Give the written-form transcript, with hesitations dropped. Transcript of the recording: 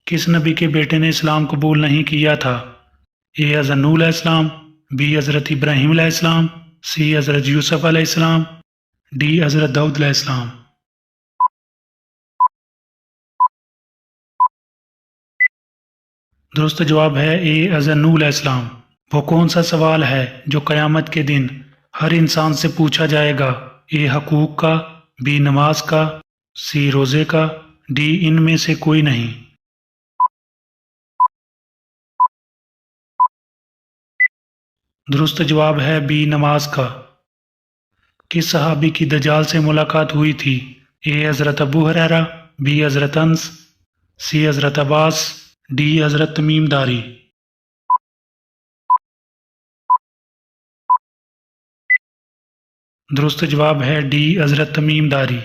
किस नबी के बेटे ने इस्लाम कबूल नहीं किया था? ए हज़रत नूह अलैहिस्सलाम, बी हज़रत इब्राहीम अलैहिस्सलाम, सी हज़रत यूसुफ अलैहिस्सलाम, डी हज़रत दाऊद अलैहिस्सलाम। दुरुस्त जवाब है ए हज़रत नूह अलैहिस्सलाम। वो कौन सा सवाल है जो क़यामत के दिन हर इंसान से पूछा जाएगा? ए हकूक़ का, बी नमाज का, सी रोज़े का, डी इनमें से कोई नहीं। दुरुस्त जवाब है बी नमाज का। किस सहाबी की दज्जाल से मुलाकात हुई थी? ए हज़रत अबू हुरैरा, बी हज़रत अनस, सी हज़रत अब्बास, डी हज़रत तमीम दारी। दुरुस्त जवाब है डी हज़रत तमीम दारी।